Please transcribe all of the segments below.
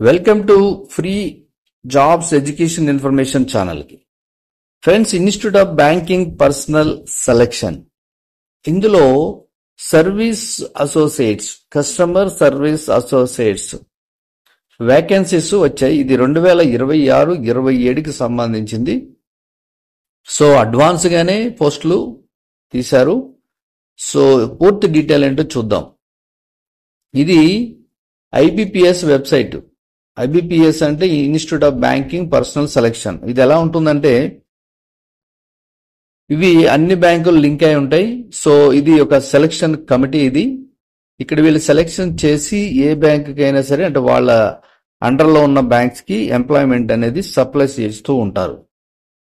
Welcome to free jobs education information channel కి friends, institute of banking personnel selection ఇందులో service associates, customer service associates vacancies వచ్చాయి. ఇది 2026-27కి సంబంధించింది. So advance గానే పోస్టులు తీశారు. సో పూర్తి డీటెయిల్ ఏంటో చూద్దాం. ఇది ఐబిపిఎస్ వెబ్సైట్. ఐబిపిఎస్ అంటే institute of banking personnel selection. ఇది ఎలా ఉంటుందంటే, ఇవి అన్ని బ్యాంకులు లింక్ అయి ఉంటాయి. సో ఇది ఒక సెలక్షన్ కమిటీ. ఇది ఇక్కడ వీళ్ళు సెలక్షన్ చేసి ఏ బ్యాంకుకి అయినా సరే, అంటే వాళ్ళ అండర్లో ఉన్న బ్యాంక్స్ కి ఎంప్లాయ్మెంట్ అనేది సప్లై చేస్తూ ఉంటారు.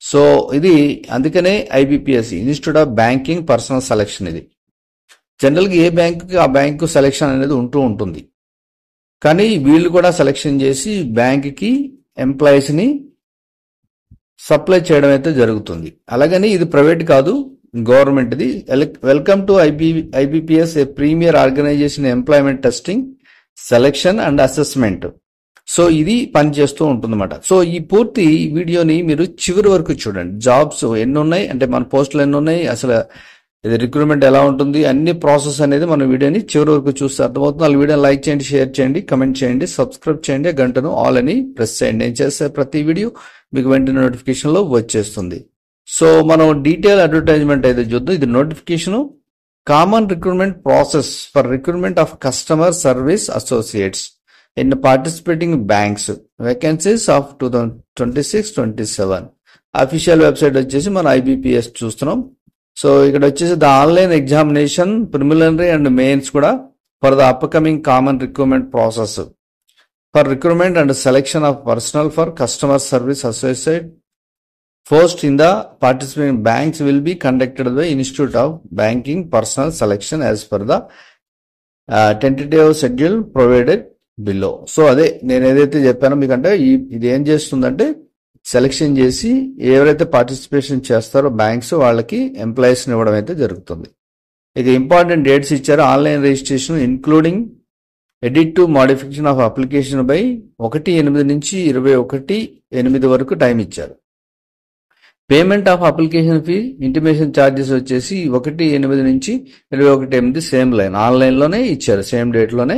సో ఇది అందుకనే IBPS, institute of banking personnel selection. ఇది జనరల్గా ఏ బ్యాంకుకి ఆ బ్యాంకు సెలక్షన్ అనేది ఉంటూ ఉంటుంది. కానీ వీళ్ళు కూడా సెలక్షన్ చేసి బ్యాంక్కి ఎంప్లాయీస్ ని సప్లై చేయడం అయితే జరుగుతుంది. అలాగని ఇది ప్రైవేట్ కాదు, గవర్నమెంట్. ఇది welcome to IBPS, a premier organisation employment testing, selection and assessment. So ఇది పనిచేస్తూ ఉంటుందన్నమాట. సో ఈ పూర్తి వీడియోని మీరు చివరి వరకు చూడండి. జాబ్స్ ఎన్ని ఉన్నాయి, అంటే మన పోస్టులు ఎన్ని ఉన్నాయి, అసలు ఇది రిక్రూట్మెంట్ ఎలా ఉంటుంది, అన్ని ప్రాసెస్ అనేది మన వీడియోని చివరి వరకు చూస్తే అర్థమవుతుంది. ఆ వీడియోని లైక్ చేయండి, షేర్ చేయండి, కమెంట్ చేయండి, సబ్స్క్రైబ్ చేయండి, గంటను ఆల్ అని ప్రెస్ చేయండి. నేను చేసే ప్రతి వీడియో మీకు వెంటనే నోటిఫికేషన్ లో వచ్చేస్తుంది. సో మనం డీటెయిల్ అడ్వర్టైజ్మెంట్ అయితే చూద్దాం. ఇది notification, common recruitment process for recruitment of customer service associates in participating banks, vacancies of 2026-27. Official website వచ్చేసి మన ఐబిపిఎస్ చూస్తున్నాం. సో ఇక్కడ వచ్చేసి the online examination, preliminary and mains కూడా for the upcoming common recruitment process for recruitment and selection of personnel for customer service associate post in the participating banks will be conducted by institute of banking personnel selection as per the tentative schedule provided below. So అదే నేను ఏదైతే చెప్పానో మీకంటే ఇది ఏం చేస్తుందంటే, selection చేసి ఎవరైతే పార్టిసిపేషన్ చేస్తారో బ్యాంక్స్, వాళ్ళకి ఎంప్లాయీస్ ఇవ్వడం అయితే జరుగుతుంది. ఇక ఇంపార్టెంట్ డేట్స్ ఇచ్చారు. Online registration including edit to modification of application by 1/8 నుంచి 21/8 వరకు టైం ఇచ్చారు. Payment of application fee, intimation charges వచ్చేసి 1/8 నుంచి 21/8 సేమ్ లైన్, ఆన్లైన్ లోనే ఇచ్చారు, సేమ్ డేట్ లోనే.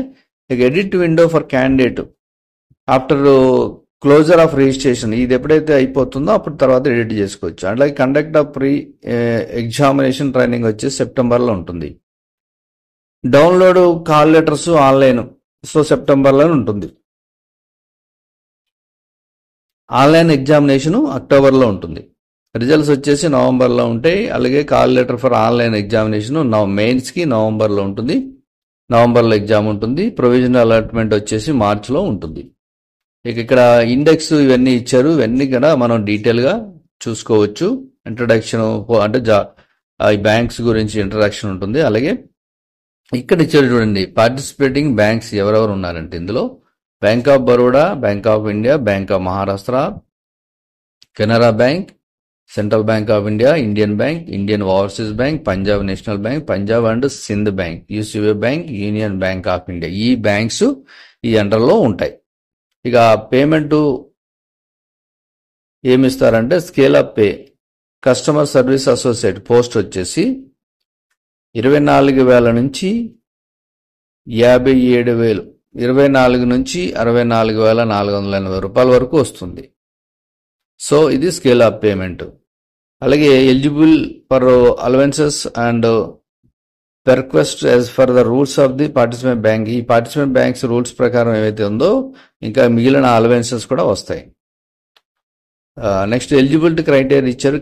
ఇక edit window for candidate after closure of registration, ఇది ఎప్పుడైతే అయిపోతుందో అప్పుడు తర్వాత ఎడిట్ చేసుకోవచ్చు. అట్లాగే conduct of pre examination training వచ్చేసి సెప్టెంబర్లో ఉంటుంది. Download call letters online, so సెప్టెంబర్లో ఉంటుంది. ఆన్లైన్ ఎగ్జామినేషన్ అక్టోబర్లో ఉంటుంది. రిజల్ట్స్ వచ్చేసి నవంబర్లో ఉంటాయి. అలాగే call letter for online examination మెయిన్స్కి నవంబర్లో ఉంటుంది, నవంబర్లో ఎగ్జామ్ ఉంటుంది. ప్రొవిజనల్ అలాట్మెంట్ వచ్చేసి మార్చిలో ఉంటుంది. ఇక ఇక్కడ ఇండెక్స్ ఇవన్నీ ఇచ్చారు. ఇవన్నీ కూడా మనం డీటెయిల్గా చూసుకోవచ్చు. ఇంట్రడక్షన్ అంటే ఈ బ్యాంక్స్ గురించి ఇంట్రడక్షన్ ఉంటుంది. అలాగే ఇక్కడ ఇచ్చారు చూడండి, పార్టిసిపేటింగ్ బ్యాంక్స్ ఎవరెవరు ఉన్నారంటే, ఇందులో bank of Baroda, bank of India, bank of Maharashtra, Canara bank, central bank of India, Indian bank, Indian overseas bank, Punjab national bank, Punjab and Sindh bank, UCB bank, union bank of India. ఈ బ్యాంక్స్ ఈ అండర్లో ఉంటాయి. ఇక పేమెంట్ ఏమిస్తారంటే, scale of pay customer service associate post వచ్చేసి 24,000 నుంచి 57,000, 24 నుంచి 64,480 రూపాయల వరకు వస్తుంది. సో ఇది స్కేల్ అప్ పేమెంట్. అలాగే eligible for allowances and request as per the rules of the participant bank. ఈ పార్టిసిపెంట్ బ్యాంక్స్ రూల్స్ ప్రకారం ఏవైతే ఉందో ఇంకా మిగిలిన అలవెన్సెస్ కూడా వస్తాయి. నెక్స్ట్ ఎలిజిబిలిటీ క్రైటీరియా ఇచ్చారు.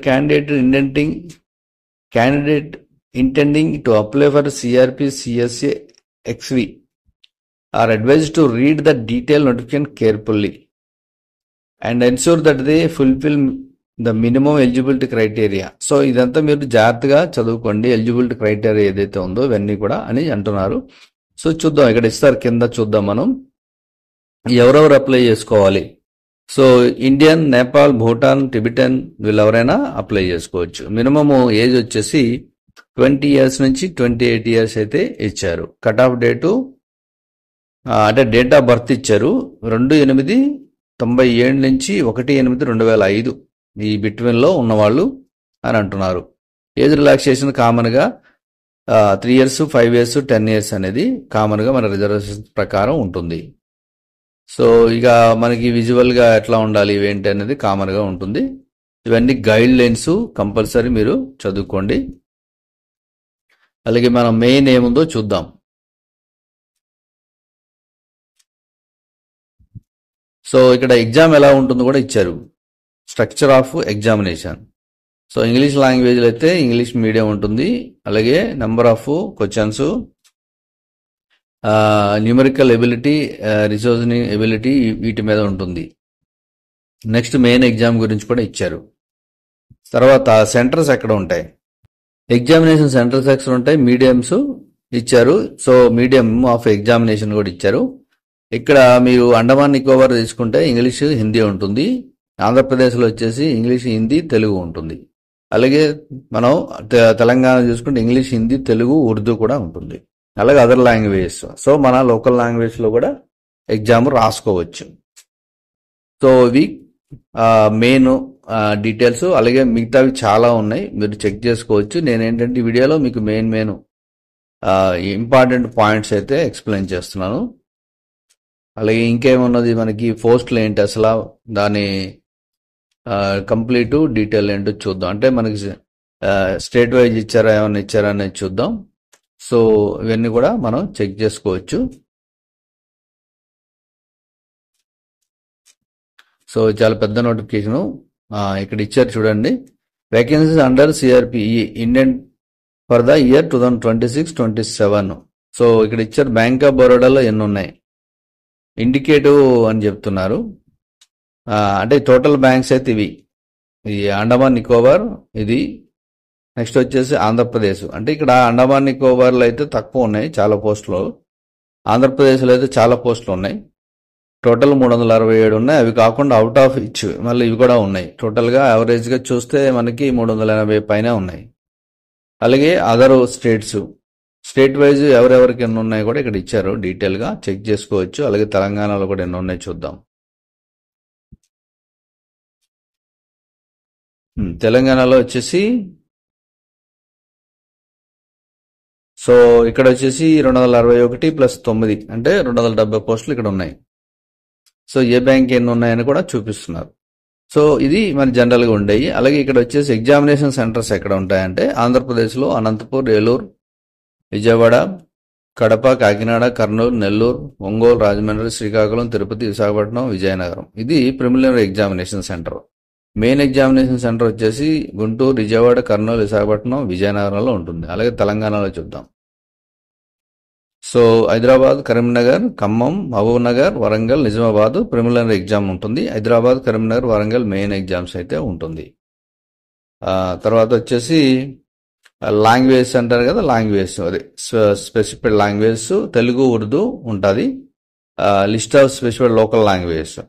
Candidate intending to apply for CRP, CSA, XV are advised to read the detail notification carefully and ensure that they fulfil the minimum eligibility criteria. So ఇదంతా మీరు జాగ్రత్తగా చదువుకోండి, ఎలిజిబిలిటీ క్రైటీరియా ఏదైతే ఉందో ఇవన్నీ కూడా అని అంటున్నారు. సో చూద్దాం, ఇక్కడ ఇస్తారు కింద చూద్దాం మనం ఎవరెవరు అప్లై చేసుకోవాలి. So Indian, Nepal, Bhutan, Tibetan వీళ్ళు ఎవరైనా అప్లై చేసుకోవచ్చు. మినిమం ఏజ్ వచ్చేసి 20 years నుంచి 28 years అయితే ఇచ్చారు. కట్ ఆఫ్ డేటు అంటే డేట్ ఆఫ్ బర్త్ ఇచ్చారు 2/8/97 నుంచి 1/8/2005 ఈ బిట్వీన్లో ఉన్నవాళ్ళు అని అంటున్నారు. ఏజ్ రిలాక్సేషన్ కామన్గా 3 years 5 years 10 years అనేది కామన్గా మన రిజర్వేషన్ ప్రకారం ఉంటుంది. సో ఇక మనకి విజువల్గా ఎట్లా ఉండాలి ఇవేంటి అనేది కామన్గా ఉంటుంది. ఇవన్నీ గైడ్ లైన్స్ కంపల్సరీ మీరు చదువుకోండి. అలాగే మనం మెయిన్ ఏముందో చూద్దాం. సో ఇక్కడ ఎగ్జామ్ ఎలా ఉంటుందో కూడా ఇచ్చారు. Structure of examination. So English లాంగ్వేజ్లో అయితే ఇంగ్లీష్ మీడియం ఉంటుంది. అలాగే number of questions, numerical ability, reasoning ability వీటి మీద ఉంటుంది. నెక్స్ట్ మెయిన్ ఎగ్జామ్ గురించి కూడా ఇచ్చారు. తర్వాత సెంటర్స్ ఎక్కడ ఉంటాయి, ఎగ్జామినేషన్ సెంటర్స్ ఎక్కడ ఉంటాయి, మీడియంస్ ఇచ్చారు. సో మీడియం ఆఫ్ ఎగ్జామినేషన్ కూడా ఇచ్చారు. ఇక్కడ మీరు అండమాన్ నికోబార్ తీసుకుంటే ఇంగ్లీష్ హిందీ ఉంటుంది. ఆంధ్రప్రదేశ్లో వచ్చేసి ఇంగ్లీష్ హిందీ తెలుగు ఉంటుంది. అలాగే మనం తెలంగాణ చూసుకుంటే ఇంగ్లీష్ హిందీ తెలుగు ఉర్దూ కూడా ఉంటుంది. అలాగే అదర్ లాంగ్వేజెస్. సో మన లోకల్ లాంగ్వేజ్లో కూడా ఎగ్జామ్ రాసుకోవచ్చు. సో ఇవి మెయిన్ డీటెయిల్స్. అలాగే మిగతావి చాలా ఉన్నాయి, మీరు చెక్ చేసుకోవచ్చు. నేనేంటంటే ఈ వీడియోలో మీకు మెయిన్ ఇంపార్టెంట్ పాయింట్స్ అయితే ఎక్స్ప్లెయిన్ చేస్తున్నాను. అలాగే ఇంకేమున్నది, మనకి పోస్టులు ఏంటి, అసలు దాని కంప్లీట్ డీటెయిల్ ఏంటో చూద్దాం. అంటే మనకి స్టేట్ వైజ్ ఇచ్చారా ఏమైనా ఇచ్చారా అనేది చూద్దాం. సో ఇవన్నీ కూడా మనం చెక్ చేసుకోవచ్చు. సో చాలా పెద్ద నోటిఫికేషను ఇక్కడ ఇచ్చారు చూడండి. Vacancies under CRP Indian for the year 2026-27. So ఇక్కడ ఇచ్చారు. బ్యాంక్ ఆఫ్ బరోడాలో ఎన్ని ఉన్నాయి, ఇండికేటివ్ అని చెప్తున్నారు. అంటే టోటల్ బ్యాంక్స్ అయితే ఇవి, ఇది అండమాన్ నికోబార్, ఇది నెక్స్ట్ వచ్చేసి ఆంధ్రప్రదేశ్. అంటే ఇక్కడ అండమాన్ నికోబార్లో అయితే తక్కువ ఉన్నాయి చాలా పోస్టులు, ఆంధ్రప్రదేశ్లో అయితే చాలా పోస్టులు ఉన్నాయి. టోటల్ 367 ఉన్నాయి. అవి కాకుండా అవుట్ ఆఫ్ ఇచ్ మళ్ళీ ఇవి కూడా ఉన్నాయి. టోటల్గా యావరేజ్గా చూస్తే మనకి 380 పైన ఉన్నాయి. అలాగే అదర్ స్టేట్స్, స్టేట్ వైజ్ ఎవరెవరికి ఎన్ని ఉన్నాయి కూడా ఇక్కడ ఇచ్చారు, డీటెయిల్గా చెక్ చేసుకోవచ్చు. అలాగే తెలంగాణలో కూడా ఎన్ని ఉన్నాయి చూద్దాం. తెలంగాణలో వచ్చేసి సో ఇక్కడ వచ్చేసి 261 + 9 అంటే 270 పోస్టులు ఇక్కడ ఉన్నాయి. సో ఏ బ్యాంక్ ఎన్ని ఉన్నాయని కూడా చూపిస్తున్నారు. సో ఇది మన జనరల్గా ఉండేవి. అలాగే ఇక్కడ వచ్చేసి ఎగ్జామినేషన్ సెంటర్స్ ఎక్కడ ఉంటాయంటే ఆంధ్రప్రదేశ్లో అనంతపూర్, ఏలూరు, విజయవాడ, కడప, కాకినాడ, కర్నూలు, నెల్లూరు, ఒంగోలు, రాజమండ్రి, శ్రీకాకుళం, తిరుపతి, విశాఖపట్నం, విజయనగరం. ఇది preliminary examination centre. Main examination centre వచ్చేసి గుంటూరు, విజయవాడ, కర్నూలు, విశాఖపట్నం, విజయనగరంలో ఉంటుంది. అలాగే తెలంగాణలో చూద్దాం. So Hyderabad, Karimnagar, Khammam, Mahbubnagar, Warangal, Nizamabad preliminary exam ఉంటుంది. హైదరాబాద్, కరీంనగర్, వరంగల్ మెయిన్ ఎగ్జామ్స్ అయితే ఉంటుంది. తర్వాత వచ్చేసి లాంగ్వేజ్ అంటారు కదా, లాంగ్వేజ్ అదే స్పెసిఫిక్ లాంగ్వేజ్ తెలుగు ఉర్దూ ఉంటుంది. List of specific local language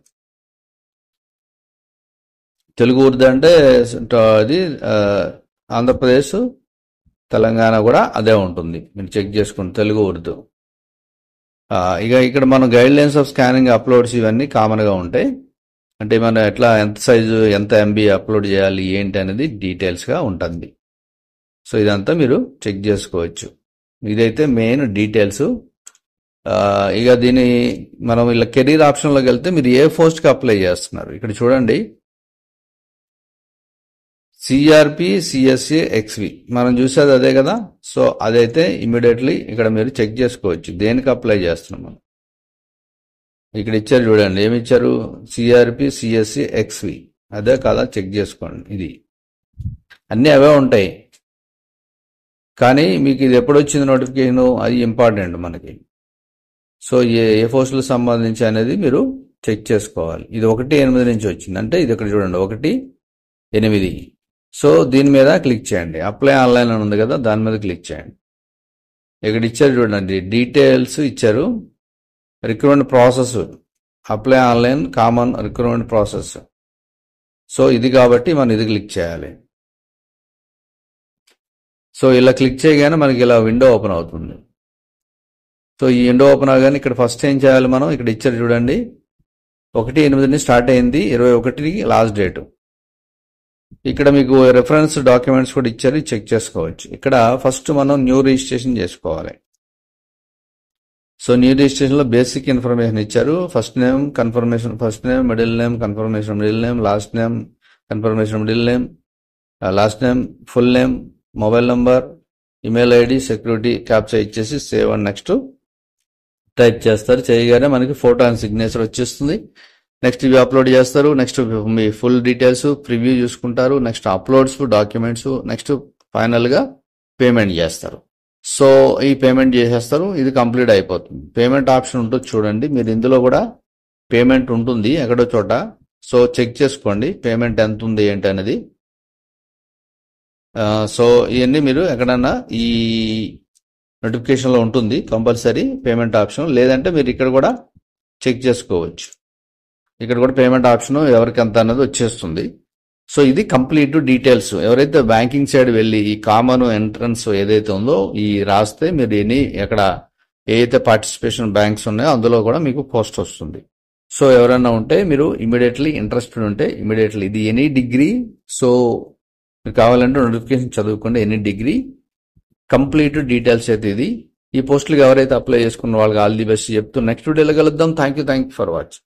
Telugu Urdu అంటే అది ఆంధ్రప్రదేశ్, తెలంగాణ కూడా అదే ఉంటుంది. మీరు చెక్ చేసుకోండి తెలుగు ఉర్దూ. ఇక ఇక్కడ మనం guide lines of scanning uploads ఇవన్నీ కామన్గా ఉంటాయి. అంటే మనం ఎట్లా ఎంత సైజు ఎంత ఎంబీ అప్లోడ్ చేయాలి ఏంటి అనేది డీటెయిల్స్గా ఉంటుంది. సో ఇదంతా మీరు చెక్ చేసుకోవచ్చు. ఇదైతే మెయిన్ డీటెయిల్స్. ఇక దీని మనం ఇలా కెరీర్ ఆప్షన్లోకి వెళ్తే మీరు ఏ పోస్ట్కి అప్లై చేస్తున్నారు ఇక్కడ చూడండి. సిఆర్పి, సిఎస్సి, ఎక్స్వి మనం చూసేది అదే కదా. సో అదైతే ఇమీడియట్లీ ఇక్కడ మీరు చెక్ చేసుకోవచ్చు దేనికి అప్లై చేస్తున్నాం మనం. ఇక్కడ ఇచ్చారు చూడండి, ఏమి ఇచ్చారు, సిఆర్పి, సిఎస్సి, ఎక్స్వి అదే కదా చెక్ చేసుకోండి. ఇది అన్నీ అవే ఉంటాయి. కానీ మీకు ఇది ఎప్పుడు వచ్చింది నోటిఫికేషన్, అది ఇంపార్టెంట్ మనకి. సో ఏ పోస్టులకు సంబంధించి అనేది మీరు చెక్ చేసుకోవాలి. ఇది 1/8 నుంచి వచ్చింది అంటే ఇది ఇక్కడ చూడండి 1/8. సో దీని మీద క్లిక్ చేయండి. అప్లై ఆన్లైన్ అని ఉంది కదా, దాని మీద క్లిక్ చేయండి. ఇక్కడ ఇచ్చారు చూడండి డీటెయిల్స్ ఇచ్చారు. Recruitment process apply online common recruitment process. So ఇది కాబట్టి మనం ఇది క్లిక్ చేయాలి. సో ఇలా క్లిక్ చేయగానే మనకి ఇలా విండో ఓపెన్ అవుతుంది. సో ఈ ఎండో ఓపెన్ అవగానే ఇక్కడ ఫస్ట్ ఏం చేయాలి మనం, ఇక్కడ ఇచ్చారు చూడండి, 1/8 స్టార్ట్ అయింది, 21కి లాస్ట్ డేట్. ఇక్కడ మీకు రెఫరెన్స్ డాక్యుమెంట్స్ కూడా ఇచ్చారు, చెక్ చేసుకోవచ్చు. ఇక్కడ ఫస్ట్ మనం న్యూ రిజిస్ట్రేషన్ చేసుకోవాలి. సో న్యూ రిజిస్ట్రేషన్ లో బేసిక్ ఇన్ఫర్మేషన్ ఇచ్చారు. First name confirmation first name, middle name confirmation middle name, last name confirmation middle name, last name, full name, mobile number, email ID, security captcha ఇచ్చేసి save and next type చేస్తారు. చేయగానే మనకి photo and signature వచ్చేస్తుంది. Next ఇవి upload చేస్తారు. Next మీ full details preview చూసుకుంటారు. Next uploads, documents, next final గా payment చేస్తారు. సో ఈ పేమెంట్ చేసేస్తారు. ఇది కంప్లీట్ అయిపోతుంది. పేమెంట్ ఆప్షన్ ఉంటుంది చూడండి, మీరు ఇందులో కూడా పేమెంట్ ఉంటుంది ఎక్కడో చోట. సో చెక్ చేసుకోండి పేమెంట్ ఎంత ఉంది ఏంటి అనేది. సో ఇవన్నీ మీరు ఎక్కడన్నా ఈ నోటిఫికేషన్ లో ఉంటుంది కంపల్సరీ పేమెంట్ ఆప్షన్. లేదంటే మీరు ఇక్కడ కూడా చెక్ చేసుకోవచ్చు. ఇక్కడ కూడా పేమెంట్ ఆప్షన్ ఎవరికి ఎంత అన్నది వచ్చేస్తుంది. సో ఇది కంప్లీట్ డీటెయిల్స్. ఎవరైతే బ్యాంకింగ్ సైడ్ వెళ్ళి ఈ కామన్ ఎంట్రన్స్ ఏదైతే ఉందో ఈ రాస్తే మీరు ఎక్కడ ఏదైతే పార్టిసిపేషన్ బ్యాంక్స్ ఉన్నాయో అందులో కూడా మీకు పోస్ట్ వస్తుంది. సో ఎవరైనా ఉంటే మీరు ఇమీడియట్లీ ఇంట్రెస్టెడ్ ఉంటే ఇమీడియట్లీ, ఇది ఎనీ డిగ్రీ. సో మీకు కావాలంటే నోటిఫికేషన్ చదువుకోండి. ఎనీ డిగ్రీ కంప్లీట్ డీటెయిల్స్ అయితే ఇది. ఈ పోస్టులకు ఎవరైతే అప్లై చేసుకున్న వాళ్ళకి ఆల్ ది బెస్ట్ చెప్తూ నెక్స్ట్ వీడియోలో కలుద్దాం. Thank you for watching.